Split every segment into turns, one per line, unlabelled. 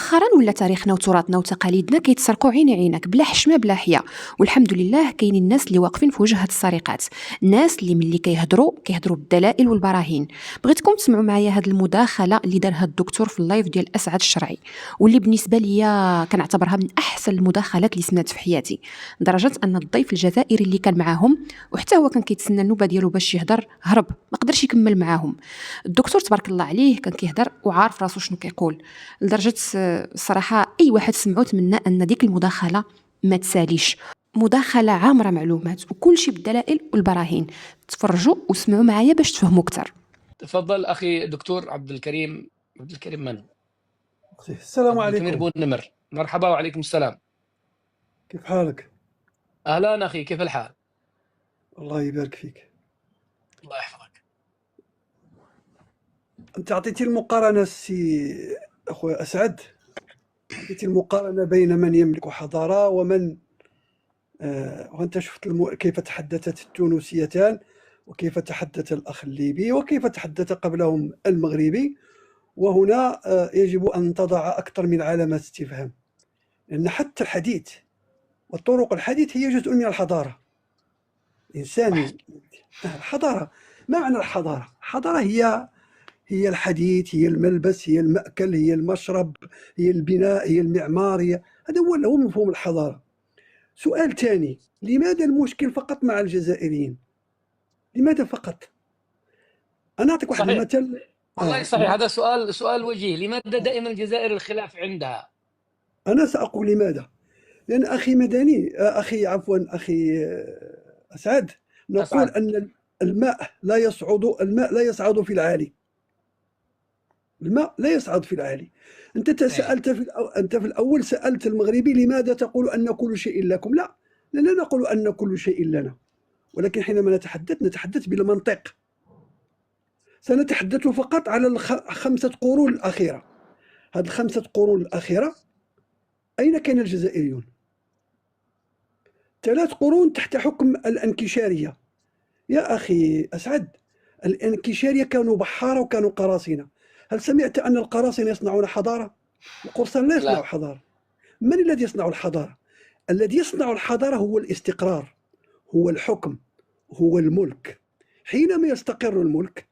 مؤخرا ولا تاريخنا وتراثنا وتقاليدنا كيتسرقوا عيني عينك بلا حشمه بلا حياه. والحمد لله كاينين الناس اللي واقفين في وجه هاد السرقات، الناس اللي ملي كيهضروا بالدلائل والبراهين. بغيتكم تسمعوا معايا هاد المداخله اللي دارها الدكتور في اللايف ديال اسعد الشرعي، واللي بالنسبه ليا كنعتبرها من احسن المداخلات اللي سمعت في حياتي، لدرجه ان الضيف الجزائري اللي كان معاهم وحتى هو كان كيتسنى النوبه ديالو باش يهضر هرب، ما قدرش يكمل معاهم. الدكتور تبارك الله عليه كان كيهضر وعارف راسو شنو كيقول، لدرجه الصراحه اي واحد سمعو تمنى ان ديك المداخله ما تساليش. مداخله عامره معلومات وكل شيء بالدلائل والبراهين. تفرجوا واسمعوا معايا باش تفهموا اكثر.
تفضل اخي دكتور عبد الكريم من
السلام
عبد الكريم
عليكم.
بونمر. مرحبا وعليكم السلام.
كيف حالك؟
اهلا اخي، كيف الحال؟
الله يبارك فيك.
الله يحفظك.
انت عطيتي المقارنه اخويا اسعد، عطيتي المقارنه بين من يملك حضاره ومن وانت شفت كيف تحدثت التونسيتان وكيف تحدث الاخ الليبي وكيف تحدث قبلهم المغربي. وهنا يجب ان تضع اكثر من علامات استفهام، لان حتى الحديث والطرق الحديث هي جزء من الحضاره الانساني. الحضاره، ما معنى الحضاره؟ الحضاره هي الحديث، هي الملبس، هي المأكل، هي المشرب، هي البناء، هي المعمار، هذا هو مفهوم الحضاره. سؤال ثاني، لماذا المشكل فقط مع الجزائريين؟ لماذا فقط؟ انا اعطيك واحد المثل.
والله صحيح، هذا سؤال وجيه. لماذا دائما الجزائر الخلاف عندها؟
انا ساقول لماذا. لان اخي مدني، اخي اسعد، نقول ان الماء لا يصعد في العالي. الماء لا يصعد في العالي. انت في الاول سالت المغربي لماذا تقول ان كل شيء لكم؟ لا نقول ان كل شيء لنا، ولكن حينما نتحدث بالمنطق. سنتحدث فقط على الخمسة قرون الأخيرة. هذه الخمسة قرون الأخيرة أين كان الجزائريون؟ 3 قرون تحت حكم الانكشارية. يا أخي أسعد، الانكشارية كانوا بحارة وكانوا قراصنة. هل سمعت أن القراصنة يصنعون حضارة؟ القرصان لا يصنع حضارة. من الذي يصنع الحضارة؟ الذي يصنع الحضارة هو الاستقرار، هو الحكم، هو الملك. حينما يستقر الملك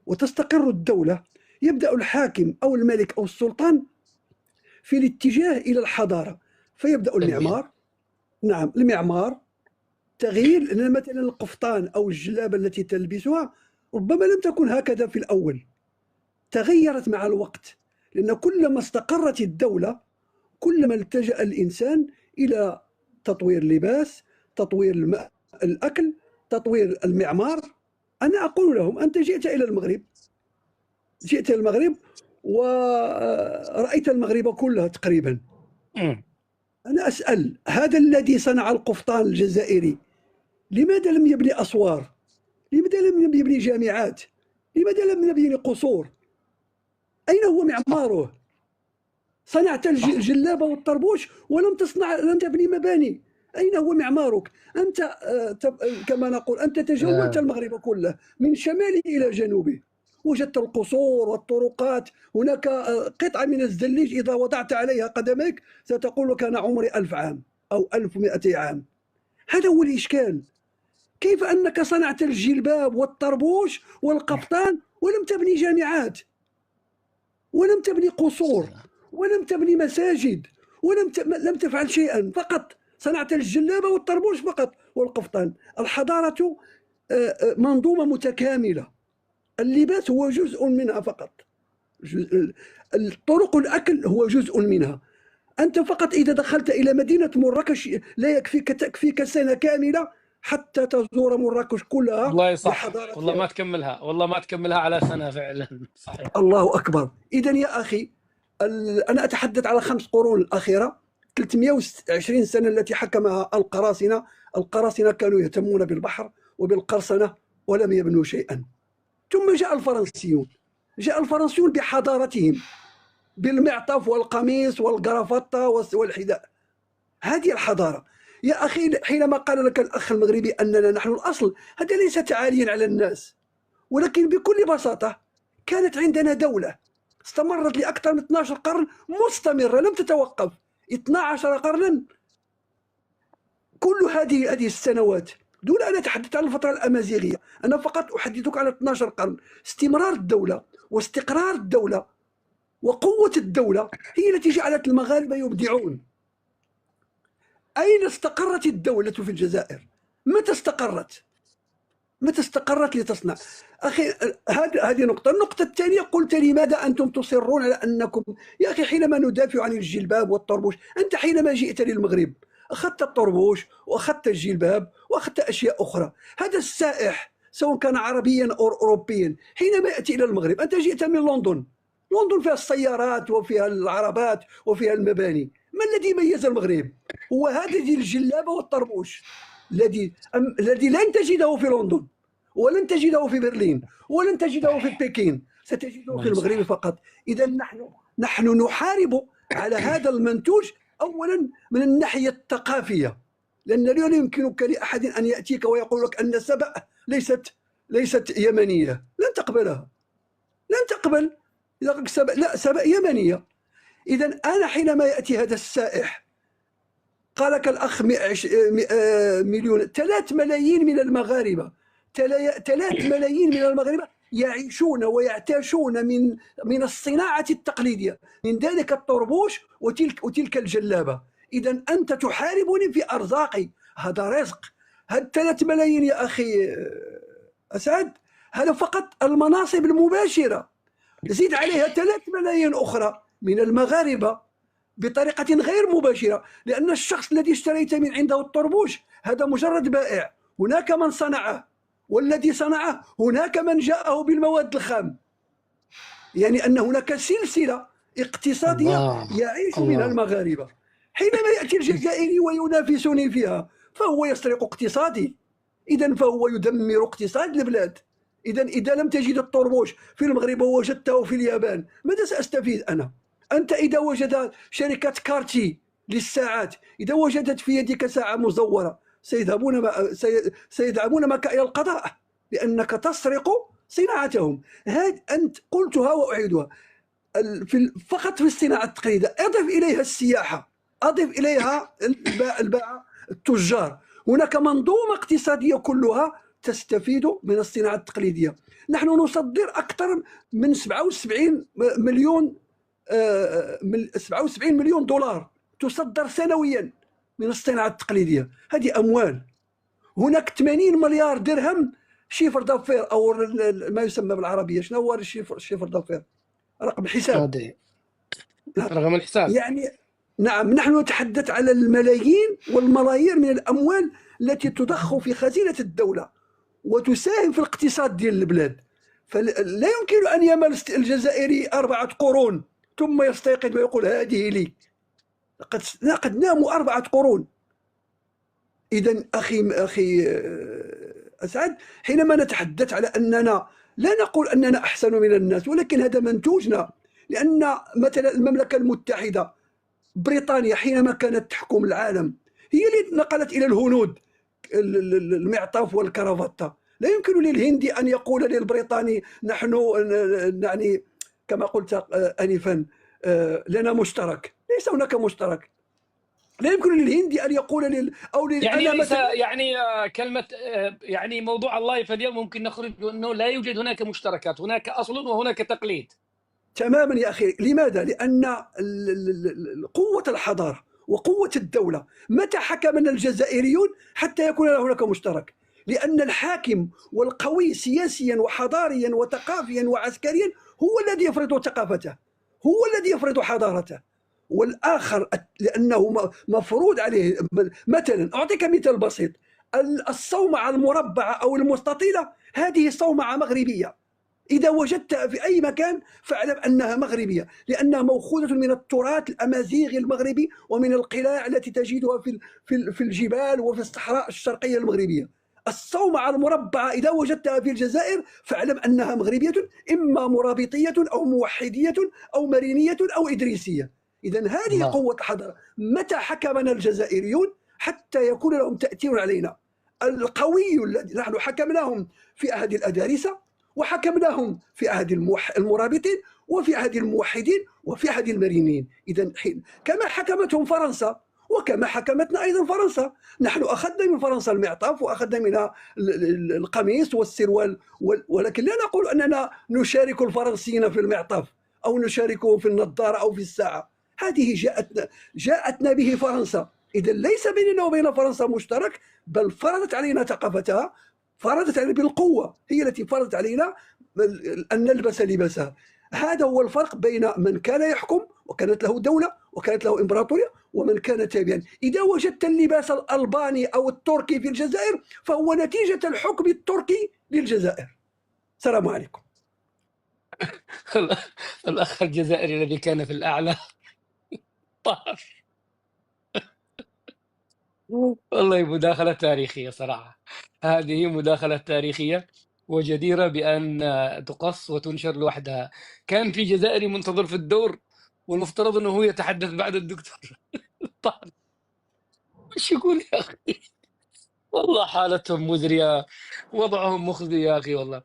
وتستقر الدولة، يبدأ الحاكم أو الملك أو السلطان في الاتجاه إلى الحضارة، فيبدأ المعمار. نعم، المعمار، تغيير. لأن مثلا القفطان أو الجلابة التي تلبسها ربما لم تكن هكذا في الأول، تغيرت مع الوقت، لأن كلما استقرت الدولة كلما التجأ الإنسان إلى تطوير اللباس، تطوير الأكل، تطوير المعمار. أنا أقول لهم أنت جئت إلى المغرب ورأيت المغرب كلها تقريبا. أنا أسأل، هذا الذي صنع القفطان الجزائري لماذا لم يبني أسوار؟ لماذا لم يبني جامعات؟ لماذا لم يبني قصور؟ أين هو معماره؟ صنعت الجلابة والطربوش لم تبني مباني. أين هو معمارك؟ أنت كما نقول أنت تجولت المغرب كله من شماله إلى جنوبه، وجدت القصور والطرقات. هناك قطعة من الزليج إذا وضعت عليها قدميك ستقول كان عمري 1000 عام أو 1200 عام. هذا هو الإشكال. كيف أنك صنعت الجلباب والطربوش والقفطان ولم تبني جامعات، ولم تبني قصور، ولم تبني مساجد، لم تفعل شيئا، فقط صنعت الجلابة والطربوش فقط والقفطان. الحضارة منظومة متكاملة، اللباس هو جزء منها فقط، الطرق الأكل هو جزء منها. أنت فقط إذا دخلت إلى مدينة مراكش لا تكفيك سنة كاملة حتى تزور مراكش كلها.
والله صح، والله ما تكملها على سنة فعلا. صحيح.
الله أكبر. إذن يا أخي، أنا أتحدث على 5 قرون الأخيرة، 320 سنة التي حكمها القراصنة. القراصنة كانوا يهتمون بالبحر وبالقرصنة ولم يبنوا شيئا. ثم جاء الفرنسيون بحضارتهم، بالمعطف والقميص والقرافطة والحذاء. هذه الحضارة يا أخي. حينما قال لك الأخ المغربي أننا نحن الأصل، هذا ليس تعاليا على الناس، ولكن بكل بساطة كانت عندنا دولة استمرت لأكثر من 12 قرن مستمرة لم تتوقف. 12 قرنا كل هذه السنوات، دون أن أتحدث عن الفترة الأمازيغية، أنا فقط أحدثك على 12 قرن. استمرار الدولة واستقرار الدولة وقوة الدولة هي التي جعلت المغاربة يبدعون. أين استقرت الدولة في الجزائر؟ متى استقرت؟ متى استقرت لتصنع؟ أخي هذه نقطة. النقطة الثانية، قلت لماذا أنتم تصرون على أنكم، يا أخي حينما ندافع عن الجلباب والطربوش، أنت حينما جئت للمغرب أخذت الطربوش وأخذت الجلباب وأخذت أشياء أخرى. هذا السائح سواء كان عربيا أو أوروبيا حينما يأتي إلى المغرب، أنت جئت من لندن، لندن فيها السيارات وفيها العربات وفيها المباني. ما الذي ميز المغرب؟ هو هذه الجلابة والطربوش الذي لن تجده في لندن، ولن تجده في برلين، ولن تجده في بكين، ستجده في المغرب فقط. إذا نحن نحارب على هذا المنتوج أولا من الناحية الثقافية، لأن لا يمكنك لأحد أن يأتيك ويقول لك أن سبأ ليست يمنية، لن تقبلها، لن تقبل. إذا قلت سبأ، لا، سبأ يمنية. إذا أنا حينما يأتي هذا السائح، قال لك الأخ مليون، 3 ملايين من المغاربة، 3 ملايين من المغاربة يعيشون ويعتاشون من الصناعة التقليدية، من ذلك الطربوش وتلك الجلابة. إذا أنت تحاربني في أرزاقي، هذا رزق. هاد 3 ملايين يا أخي أسعد، هذا فقط المناصب المباشرة، زيد عليها 3 ملايين أخرى من المغاربة بطريقة غير مباشرة، لأن الشخص الذي اشتريت من عنده الطربوش هذا مجرد بائع، هناك من صنعه، والذي صنعه هناك من جاءه بالمواد الخام. يعني أن هناك سلسلة اقتصادية يعيش منها المغاربة. حينما يأتي الجزائري وينافسني فيها فهو يسرق اقتصادي، إذا فهو يدمر اقتصاد البلاد. إذا لم تجد الطربوش في المغرب ووجدته في اليابان، ماذا سأستفيد أنا؟ أنت إذا وجد شركة كارتي للساعات، إذا وجدت في يدك ساعة مزورة سيذهبون معك إلى القضاء لأنك تسرق صناعتهم. أنت قلتها وأعيدها، فقط في الصناعة التقليدية، أضف إليها السياحة، أضف إليها الباعة التجار، هناك منظومة اقتصادية كلها تستفيد من الصناعة التقليدية. نحن نصدر أكثر من 77 مليون دولار تصدر سنويا من الصناعة التقليدية. هذه أموال. هناك 80 مليار درهم شيفر دافير، أو ما يسمى بالعربية، شنو هو الشيفر دافير؟ رقم حساب،
رقم الحساب.
يعني نعم، نحن نتحدث على الملايين والملايير من الأموال التي تضخ في خزينة الدولة وتساهم في الاقتصاد ديال البلاد. فلا يمكن أن يمل الجزائري 4 قرون ثم يستيقظ ويقول هذه لي. قد ناموا 4 قرون. إذا أخي أسعد، حينما نتحدث على أننا لا نقول أننا أحسن من الناس، ولكن هذا منتوجنا. لأن مثلا المملكة المتحدة، بريطانيا حينما كانت تحكم العالم هي اللي نقلت إلى الهنود المعطف والكرافتة. لا يمكن للهندي أن يقول للبريطاني نحن يعني كما قلت آنفا لنا مشترك. ليس هناك مشترك. لا يمكن للهندي أن يقول
يعني ليس يعني كلمة يعني موضوع اللايف اليوم ممكن نخرج أنه لا يوجد هناك مشتركات، هناك أصل وهناك تقليد.
تماما يا أخي. لماذا؟ لأن قوة الحضارة وقوة الدولة متى حكمنا الجزائريون حتى يكون هناك مشترك؟ لأن الحاكم والقوي سياسيا وحضاريا وثقافيا وعسكريا هو الذي يفرض ثقافته، هو الذي يفرض حضارته، والآخر لأنه مفروض عليه. مثلا أعطيك مثال بسيط، الصومعة المربعة أو المستطيلة هذه صومعة مغربية، إذا وجدتها في أي مكان فاعلم أنها مغربية، لأنها مأخوذة من التراث الأمازيغي المغربي ومن القلاع التي تجدها في الجبال وفي الصحراء الشرقية المغربية. الصومعة المربعة إذا وجدتها في الجزائر فاعلم أنها مغربية، إما مرابطية أو موحدية أو مرينية أو إدريسية. إذا هذه قوة الحضارة. متى حكمنا الجزائريون حتى يكون لهم تأثير علينا؟ القوي الذي نحن حكمناهم في عهد الأدارسة، وحكمناهم في عهد المرابطين وفي عهد الموحدين وفي عهد المرينيين. إذا كما حكمتهم فرنسا وكما حكمتنا أيضا فرنسا. نحن أخذنا من فرنسا المعطف وأخذنا منها القميص والسروال، ولكن لا نقول أننا نشارك الفرنسيين في المعطف أو نشاركهم في النظارة أو في الساعة. هذه جاءتنا به فرنسا. إذا ليس بيننا وبين فرنسا مشترك، بل فرضت علينا ثقافتها، فرضت علينا بالقوة، هي التي فرضت علينا أن نلبس لباسها. هذا هو الفرق بين من كان يحكم وكانت له دولة وكانت له إمبراطورية ومن كان تابعا. إذا وجدت اللباس الألباني أو التركي في الجزائر فهو نتيجة الحكم التركي للجزائر. السلام عليكم.
الأخ الجزائري الذي كان في الأعلى طاف. والله مداخلة تاريخية صراحة، هذه مداخلة تاريخية وجديرة بأن تقص وتنشر لوحدها. كان في جزائري منتظر في الدور والمفترض أنه هو يتحدث بعد الدكتور طاهر. وش يقول يا أخي؟ والله حالتهم مزرية، وضعهم مخزي يا أخي والله.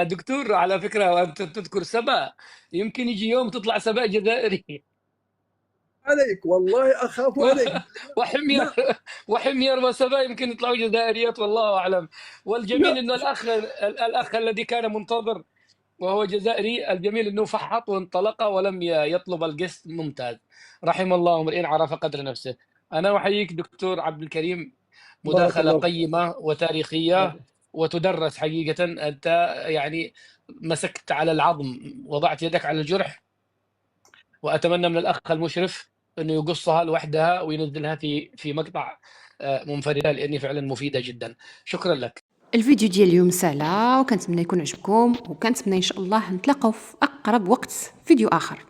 دكتور على فكرة، وأنت تذكر سبأ، يمكن يجي يوم تطلع سبأ جزائري.
عليك والله أخاف عليك.
وحمير وسبا يمكن يطلعوا جزائريات والله أعلم. والجميل أنه الأخ الذي كان منتظر وهو جزائري، الجميل أنه فحط وانطلق ولم يطلب القسط. ممتاز، رحم الله امرئ عرف قدر نفسه. أنا أحييك دكتور عبد الكريم، مداخلة قيمة وتاريخية وتدرس حقيقة. أنت يعني مسكت على العظم، وضعت يدك على الجرح، وأتمنى من الأخ المشرف أنه يقصها لوحدها وينزلها في مقطع منفردة، لأني فعلا مفيدة جدا. شكرا لك.
الفيديو ديال اليوم سهله، وكنتمنى يكون عجبكم، وكنتمنى ان شاء الله نتلاقاو في اقرب وقت فيديو اخر.